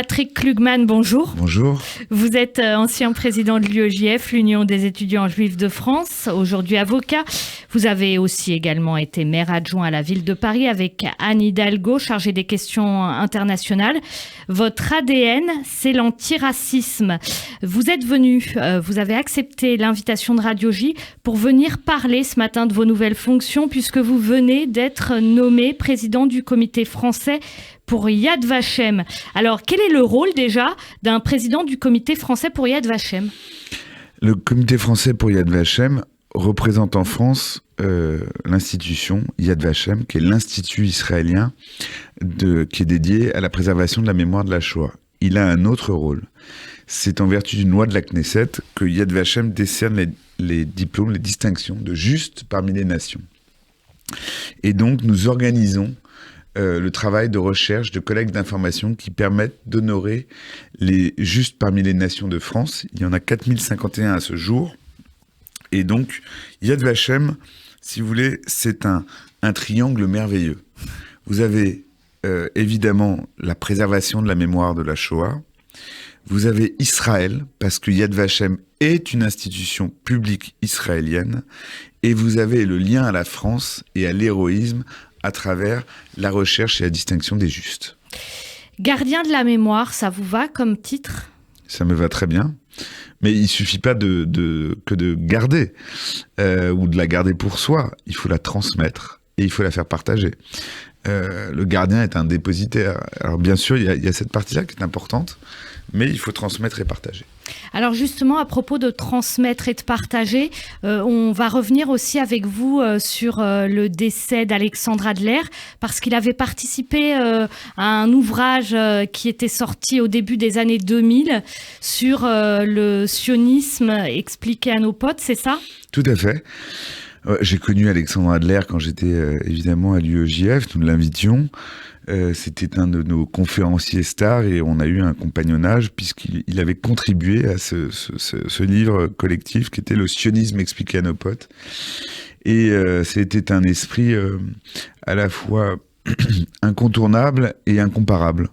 Patrick Klugman, bonjour. Bonjour. Vous êtes ancien président de l'UEJF, l'Union des étudiants juifs de France, aujourd'hui avocat. Vous avez aussi également été maire adjoint à la ville de Paris avec Anne Hidalgo, chargée des questions internationales. Votre ADN, c'est l'antiracisme. Vous êtes venu, vous avez accepté l'invitation de Radio J pour venir parler ce matin de vos nouvelles fonctions puisque vous venez d'être nommé président du comité français pour Yad Vashem. Alors, quel est le rôle déjà d'un président du comité français pour Yad Vashem ? Le comité français pour Yad Vashem représente en France l'institution Yad Vashem, qui est l'institut israélien qui est dédié à la préservation de la mémoire de la Shoah. Il a un autre rôle. C'est en vertu d'une loi de la Knesset que Yad Vashem décerne les diplômes, les distinctions de justes parmi les nations. Et donc, nous organisons le travail de recherche, de collecte d'informations qui permettent d'honorer les justes parmi les nations de France. Il y en a 4051 à ce jour. Et donc, Yad Vashem, si vous voulez, c'est un triangle merveilleux. Vous avez évidemment la préservation de la mémoire de la Shoah. Vous avez Israël, parce que Yad Vashem est une institution publique israélienne. Et vous avez le lien à la France et à l'héroïsme à travers la recherche et la distinction des justes. Gardien de la mémoire, ça vous va comme titre ? Ça me va très bien. Mais il ne suffit pas que de garder, ou de la garder pour soi. Il faut la transmettre et il faut la faire partager. Le gardien est un dépositaire. Alors bien sûr, il y a cette partie-là qui est importante, mais il faut transmettre et partager. Alors justement, à propos de transmettre et de partager, on va revenir aussi avec vous sur le décès d'Alexandre Adler, parce qu'il avait participé à un ouvrage qui était sorti au début des années 2000 sur le sionisme expliqué à nos potes, c'est ça ? Tout à fait. J'ai connu Alexandre Adler quand j'étais évidemment à l'UEJF, nous l'invitions. C'était un de nos conférenciers stars et on a eu un compagnonnage puisqu'il avait contribué à ce livre collectif qui était le sionisme expliqué à nos potes. Et c'était un esprit à la fois incontournable et incomparable.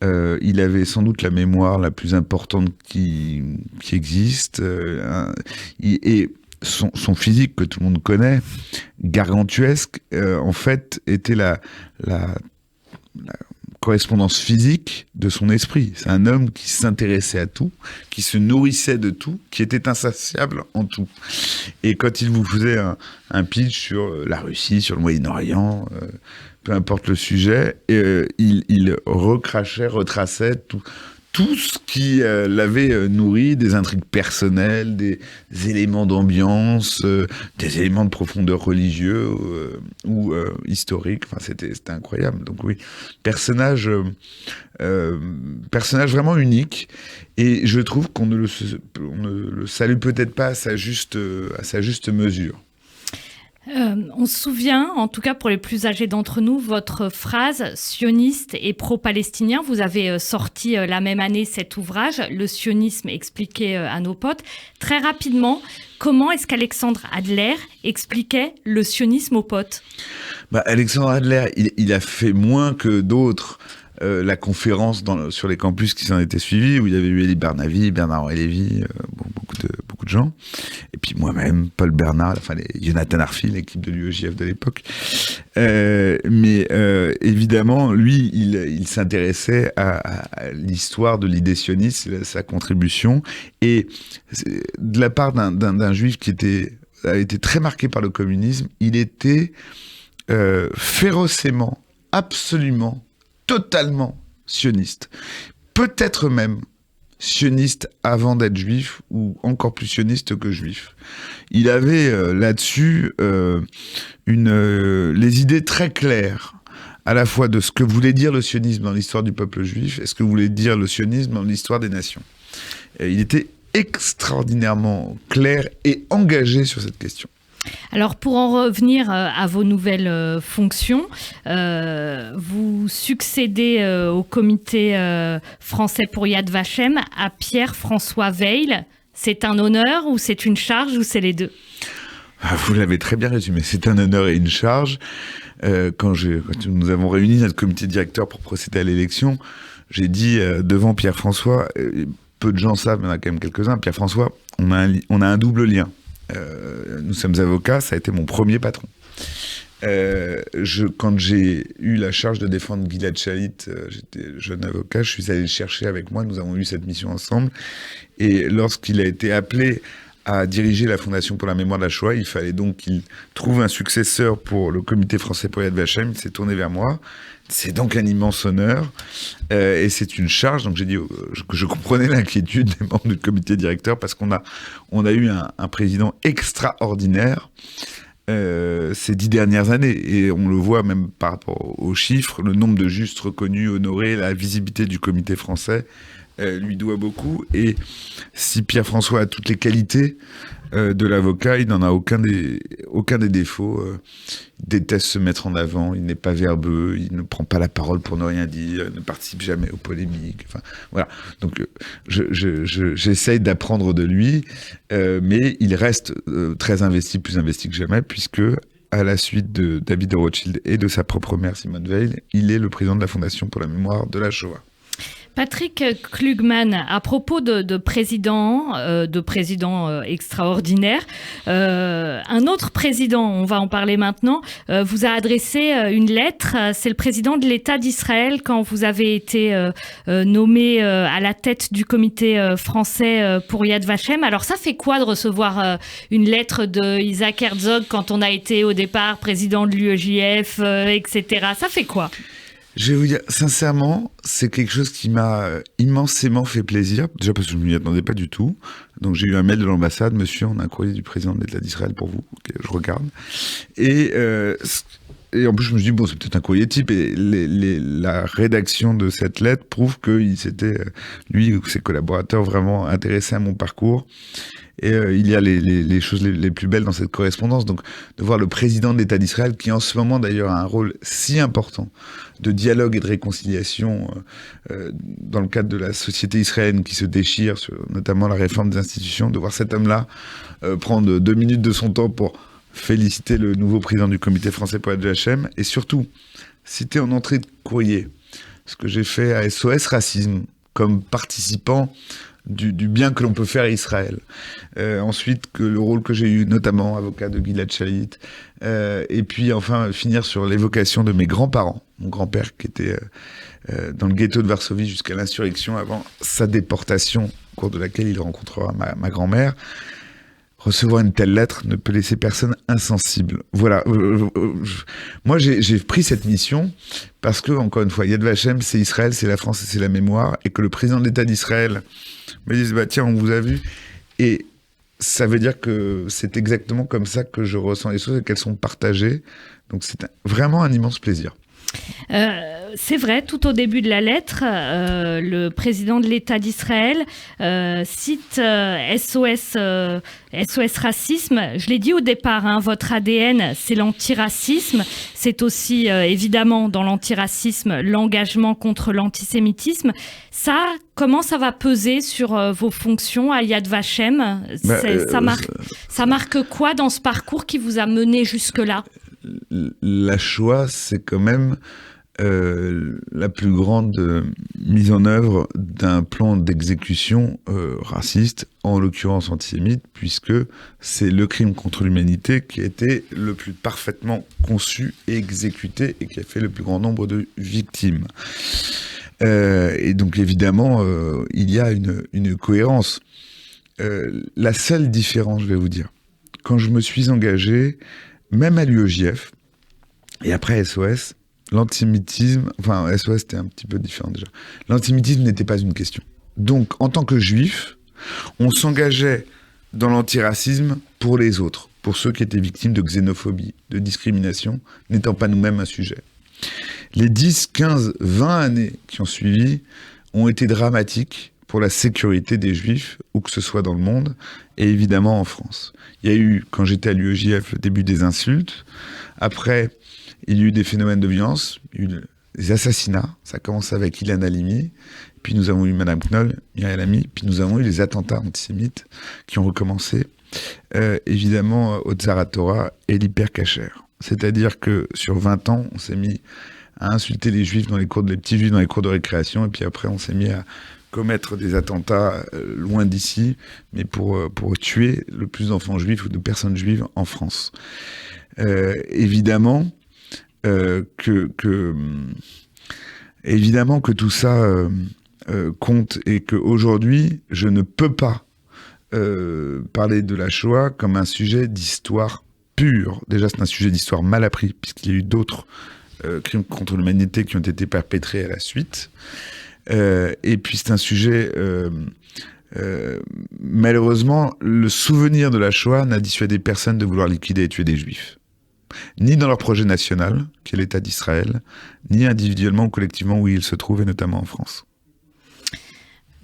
Il avait sans doute la mémoire la plus importante qui existe. Et son physique que tout le monde connaît, gargantuesque, en fait, était la correspondance physique de son esprit. C'est un homme qui s'intéressait à tout, qui se nourrissait de tout, qui était insatiable en tout. Et quand il vous faisait un pitch sur la Russie, sur le Moyen-Orient, peu importe le sujet, il retraçait tout ce qui l'avait nourri, des intrigues personnelles, des éléments d'ambiance, des éléments de profondeur religieux ou historique. Enfin, c'était incroyable. Donc oui, personnage vraiment unique. Et je trouve qu'on ne le salue peut-être pas à sa juste mesure. On se souvient, en tout cas pour les plus âgés d'entre nous, votre phrase « sioniste et pro-palestinien ». Vous avez sorti la même année cet ouvrage, « Le sionisme expliqué à nos potes ». Très rapidement, comment est-ce qu'Alexandre Adler expliquait le sionisme aux potes ? Alexandre Adler, il a fait moins que d'autres la conférence sur les campus qui s'en étaient suivis, où il y avait eu Elie Bernavi, Bernard-Henri Lévy, beaucoup de gens. Et puis moi-même, Paul Bernard, Jonathan Arfi, l'équipe de l'UEJF de l'époque. Mais évidemment, lui, il s'intéressait à l'histoire de l'idée sioniste, sa contribution. Et de la part d'un juif qui a été très marqué par le communisme, il était férocement, absolument, totalement sioniste. Peut-être même sioniste avant d'être juif, ou encore plus sioniste que juif. Il avait là-dessus les idées très claires, à la fois de ce que voulait dire le sionisme dans l'histoire du peuple juif et ce que voulait dire le sionisme dans l'histoire des nations. Il était extraordinairement clair et engagé sur cette question. Alors pour en revenir à vos nouvelles fonctions, vous succédez au comité français pour Yad Vashem à Pierre-François Weil. C'est un honneur ou c'est une charge ou c'est les deux ? Vous l'avez très bien résumé, c'est un honneur et une charge. Quand nous avons réuni notre comité directeur pour procéder à l'élection, j'ai dit devant Pierre-François, peu de gens savent, mais il y en a quand même quelques-uns, Pierre-François, on a un double lien. Nous sommes avocats, ça a été mon premier patron. Quand j'ai eu la charge de défendre Gilad Shalit, j'étais jeune avocat, je suis allé le chercher avec moi, nous avons eu cette mission ensemble. Et lorsqu'il a été appelé à diriger la Fondation pour la mémoire de la Shoah, il fallait donc qu'il trouve un successeur pour le comité français pour Yad Vashem. Il s'est tourné vers moi. C'est donc un immense honneur et c'est une charge. Donc j'ai dit que je comprenais l'inquiétude des membres du comité directeur parce qu'on a eu un président extraordinaire ces 10 dernières années. Et on le voit même par rapport aux chiffres, le nombre de justes reconnus, honorés, la visibilité du comité français lui doit beaucoup. Et si Pierre-François a toutes les qualités de l'avocat, il n'en a aucun des défauts. Il déteste se mettre en avant, il n'est pas verbeux, il ne prend pas la parole pour ne rien dire, il ne participe jamais aux polémiques. Enfin, voilà. Donc j'essaye d'apprendre de lui, mais il reste très investi, plus investi que jamais, puisque à la suite de David de Rothschild et de sa propre mère Simone Veil, il est le président de la Fondation pour la mémoire de la Shoah. Patrick Klugman, à propos de présidents extraordinaires, un autre président, on va en parler maintenant, vous a adressé une lettre. C'est le président de l'État d'Israël quand vous avez été nommé à la tête du comité français pour Yad Vashem. Alors ça fait quoi de recevoir une lettre de Isaac Herzog quand on a été au départ président de l'UEJF, etc. Ça fait quoi ? Je vais vous dire, sincèrement, c'est quelque chose qui m'a immensément fait plaisir. Déjà parce que je ne m'y attendais pas du tout. Donc j'ai eu un mail de l'ambassade, monsieur, on a un courrier du président de l'État d'Israël pour vous. Okay, je regarde. Et en plus, je me suis dit, bon, c'est peut-être un courrier type. Et la rédaction de cette lettre prouve qu'il s'était, lui ou ses collaborateurs, vraiment intéressés à mon parcours. Et il y a les choses les plus belles dans cette correspondance. Donc, de voir le président de l'État d'Israël, qui en ce moment d'ailleurs a un rôle si important de dialogue et de réconciliation dans le cadre de la société israélienne qui se déchire, sur notamment la réforme des institutions, de voir cet homme-là prendre 2 minutes de son temps pour féliciter le nouveau président du comité français pour Yad Vashem, et surtout citer en entrée de courrier ce que j'ai fait à SOS Racisme comme participant du bien que l'on peut faire à Israël. Ensuite, que le rôle que j'ai eu, notamment avocat de Gilad Shalit, et puis enfin finir sur l'évocation de mes grands-parents. Mon grand-père qui était dans le ghetto de Varsovie jusqu'à l'insurrection avant sa déportation, au cours de laquelle il rencontrera ma grand-mère. Recevoir une telle lettre ne peut laisser personne insensible. Voilà. Moi, j'ai pris cette mission parce que, encore une fois, Yad Vashem, c'est Israël, c'est la France et c'est la mémoire. Et que le président de l'État d'Israël me dise, bah tiens, on vous a vu. Et ça veut dire que c'est exactement comme ça que je ressens les choses et qu'elles sont partagées. Donc c'est vraiment un immense plaisir. C'est vrai, tout au début de la lettre, le président de l'État d'Israël cite SOS Racisme. Je l'ai dit au départ, hein, votre ADN, c'est l'antiracisme. C'est aussi, évidemment, dans l'antiracisme, l'engagement contre l'antisémitisme. Ça, comment ça va peser sur vos fonctions à Yad Vashem ? Ça marque quoi dans ce parcours qui vous a mené jusque-là ? La Shoah, c'est quand même la plus grande mise en œuvre d'un plan d'exécution raciste, en l'occurrence antisémite, puisque c'est le crime contre l'humanité qui a été le plus parfaitement conçu et exécuté et qui a fait le plus grand nombre de victimes. Et donc évidemment, il y a une cohérence. La seule différence, je vais vous dire, quand je me suis engagé, même à l'UEJF, et après SOS, l'antisémitisme, enfin SOS c'était un petit peu différent déjà, l'antisémitisme n'était pas une question. Donc en tant que juif, on s'engageait dans l'antiracisme pour les autres, pour ceux qui étaient victimes de xénophobie, de discrimination, n'étant pas nous-mêmes un sujet. Les 10, 15, 20 années qui ont suivi ont été dramatiques pour la sécurité des Juifs, où que ce soit dans le monde, et évidemment en France. Il y a eu, quand j'étais à l'UEJF, le début des insultes. Après, il y a eu des phénomènes de violence, il y a eu des assassinats. Ça a commencé avec Ilan Halimi, puis nous avons eu Madame Knoll, Mireille Lamy, puis nous avons eu les attentats antisémites qui ont recommencé, évidemment, au Tsar Torah et l'hypercacher. C'est-à-dire que sur 20 ans, on s'est mis à insulter les juifs les petits juifs dans les cours de récréation, et puis après on s'est mis à commettre des attentats loin d'ici, mais pour tuer le plus d'enfants juifs ou de personnes juives en France. Évidemment que tout ça compte, et qu'aujourd'hui, je ne peux pas parler de la Shoah comme un sujet d'histoire pure. Déjà, c'est un sujet d'histoire mal appris, puisqu'il y a eu d'autres crimes contre l'humanité qui ont été perpétrés à la suite. Et puis, c'est un sujet... malheureusement, le souvenir de la Shoah n'a dissuadé personne de vouloir liquider et tuer des Juifs. Ni dans leur projet national, qui est l'État d'Israël, ni individuellement ou collectivement où ils se trouvent, et notamment en France.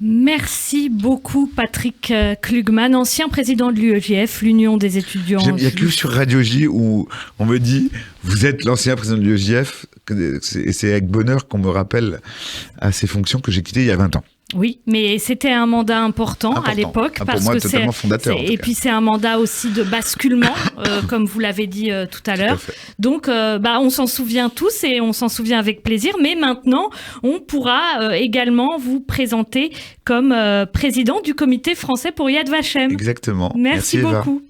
Merci beaucoup Patrick Klugman, ancien président de l'UEJF, l'Union des étudiants. Il n'y a que sur Radio J où on me dit « vous êtes l'ancien président de l'UEJF » et c'est avec bonheur qu'on me rappelle à ces fonctions que j'ai quittées il y a 20 ans. Oui, mais c'était un mandat important à l'époque. Pour moi, totalement fondateur. Et puis c'est un mandat aussi de basculement, comme vous l'avez dit tout à l'heure. Donc on s'en souvient tous et on s'en souvient avec plaisir. Mais maintenant, on pourra également vous présenter comme président du comité français pour Yad Vashem. Exactement. Merci beaucoup. Eva.